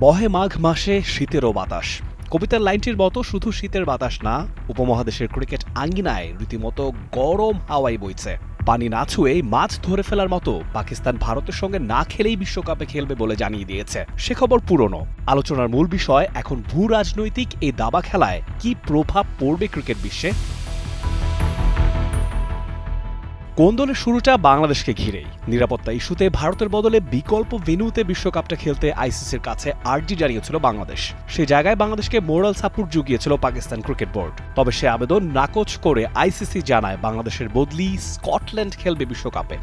বহে মাঘ মাসে শীতেরও বাতাস। কবিতার লাইনটির মতো শুধু শীতের বাতাস না, উপমহাদেশের ক্রিকেট আঙ্গিনায় রীতিমতো গরম হাওয়াই বইছে। পানি না ছুঁয়েই মাছ ধরে ফেলার মতো পাকিস্তান ভারতের সঙ্গে না খেলেই বিশ্বকাপে খেলবে বলে জানিয়ে দিয়েছে। সে খবর পুরনো। আলোচনার মূল বিষয় এখন ভূ রাজনৈতিক এই দাবা খেলায় কি প্রভাব পড়বে ক্রিকেট বিশ্বে। কোন দলের শুরুটা বাংলাদেশকে ঘিরেই। নিরাপত্তা ইস্যুতে ভারতের বদলে বিকল্প ভেন্যুতে বিশ্বকাপটা খেলতে আইসিসির কাছে আর্জি জানিয়েছিল বাংলাদেশ। সেই জায়গায় বাংলাদেশকে মোরাল সাপোর্ট জুগিয়েছিল পাকিস্তান ক্রিকেট বোর্ড। তবে সে আবেদন নাকচ করে আইসিসি জানায় বাংলাদেশের বদলি স্কটল্যান্ড খেলবে বিশ্বকাপে।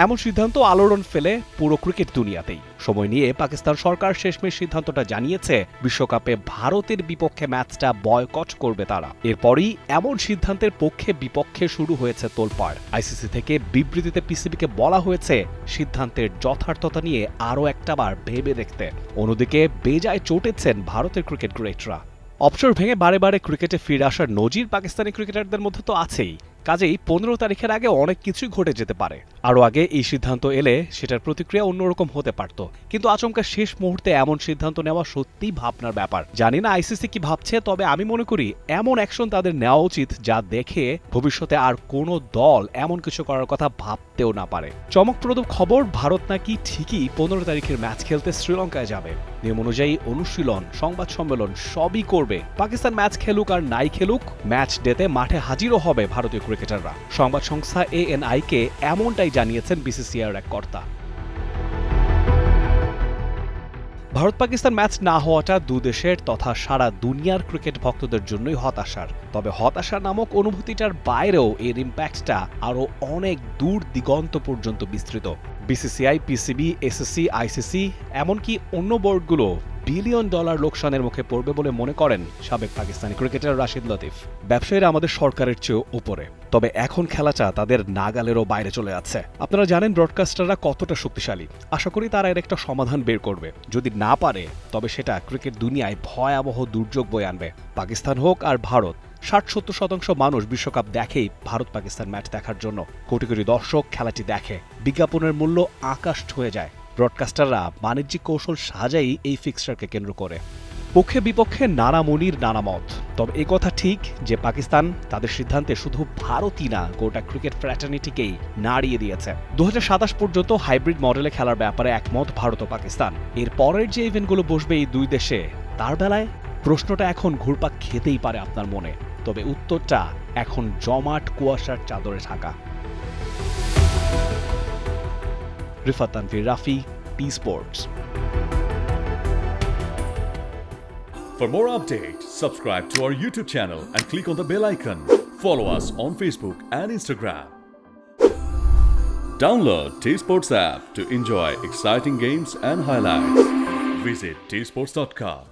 এমন সিদ্ধান্ত আলোড়ন ফেলে পুরো ক্রিকেট দুনিয়াতেই। সময় নিয়ে পাকিস্তান সরকার শেষমেশ সিদ্ধান্তটা জানিয়েছে, বিশ্বকাপে ভারতের বিপক্ষে ম্যাচটা বয়কট করবে তারা। এরপরই এমন সিদ্ধান্তের পক্ষে বিপক্ষে শুরু হয়েছে তোলপাড়। আইসিসি থেকে বিবৃতিতে পিসিবিকে বলা হয়েছে সিদ্ধান্তের যথার্থতা নিয়ে আরও একটাবার ভেবে দেখতে। অন্যদিকে বেজায় চটেছেন ভারতের ক্রিকেট গ্রেটরা। অবসর ভেঙে বারে বারে ক্রিকেটে ফিরে আসার নজির পাকিস্তানি ক্রিকেটারদের মধ্যে তো আছেই। কাজেই 15 তারিখের আগে অনেক কিছুই ঘটে যেতে পারে। আরও আগে এই সিদ্ধান্ত এলে সেটার প্রতিক্রিয়া অন্যরকম হতে পারত, কিন্তু আচমকা শেষ মুহূর্তে এমন সিদ্ধান্ত নেওয়া সত্যিই ভাবনার ব্যাপার। জানি না আইসিসি কি ভাবছে, তবে আমি মনে করি এমন অ্যাকশন তাদের নেওয়া উচিত যা দেখে ভবিষ্যতে আর কোনো দল এমন কিছু করার কথা ভাবতেও না পারে। চমকপ্রদ খবর, ভারত নাকি ঠিকই 15 তারিখের ম্যাচ খেলতে শ্রীলঙ্কায় যাবে। নিয়ম অনুযায়ী অনুশীলন, সংবাদ সম্মেলন সবই করবে। পাকিস্তান ম্যাচ খেলুক আর নাই খেলুক, ম্যাচ ডেতে মাঠে হাজিরও হবে ভারতীয় ক্রিকেটাররা। সংবাদ সংস্থা ANI কে এমনটাই জানিয়েছেন বিসিসিআইয়ের এক কর্তা। ভারত পাকিস্তান ম্যাচ না হওয়াটা দুদেশের তথা সারা দুনিয়ার ক্রিকেট ভক্তদের জন্যই হতাশার। তবে হতাশা নামক অনুভূতিটার বাইরেও এর ইম্প্যাক্টটা আরও অনেক দূর দিগন্ত পর্যন্ত বিস্তৃত। বিসিসিআই, পিসিবি, এসএসসি, আইসিসি এমনকি অন্য বোর্ডগুলো $বিলিয়ন লোকসানের মুখে পড়বে বলে মনে করেন সাবেক পাকিস্তানি ক্রিকেটার রাশিদ লতিফ। ব্যবসায়ীরা আমাদের সরকারের চেয়েও উপরে, তবে এখন খেলাটা তাদের নাগালেরও বাইরে চলে যাচ্ছে। আপনারা জানেন ব্রডকাস্টাররা কতটা শক্তিশালী। আশা করি তারা এর একটা সমাধান বের করবে। যদি না পারে তবে সেটা ক্রিকেট দুনিয়ায় ভয়াবহ দুর্যোগ বয়ে আনবে। পাকিস্তান হোক আর ভারত, 60-70% মানুষ বিশ্বকাপ দেখেই ভারত পাকিস্তান ম্যাচ দেখার জন্য। কোটি কোটি দর্শক খেলাটি দেখে। বিজ্ঞাপনের মূল্য আকাশ ছুঁয়ে যায়। ব্রডকাস্টাররা বাণিজ্যিক কৌশল সাজাই এই ফিক্সচারকে কেন্দ্র করে। পক্ষে বিপক্ষে নানা মনির নানা মত, তবে এই কথা ঠিক যে পাকিস্তান তাদের সিদ্ধান্তে শুধু ভারতই না, গোটা ক্রিকেট ফ্র্যাটার্নিটিকেই নাড়িয়ে দিয়েছে। 2027 পর্যন্ত হাইব্রিড মডেলে খেলার ব্যাপারে একমত ভারত ও পাকিস্তান। এর পরের যে ইভেন্টগুলো বসবে এই দুই দেশে, তার বেলায় প্রশ্নটা এখন ঘুরপাক খেতেই পারে আপনার মনে, তবে উত্তরটা এখন জমাট কুয়াশার চাদরে Dhaka. Rifat Tanvir Rafi, T Sports. For more updates, subscribe to our YouTube channel and click on the bell icon. Follow us on Facebook and Instagram. Download T Sports app to enjoy exciting games and highlights. Visit tsports.com.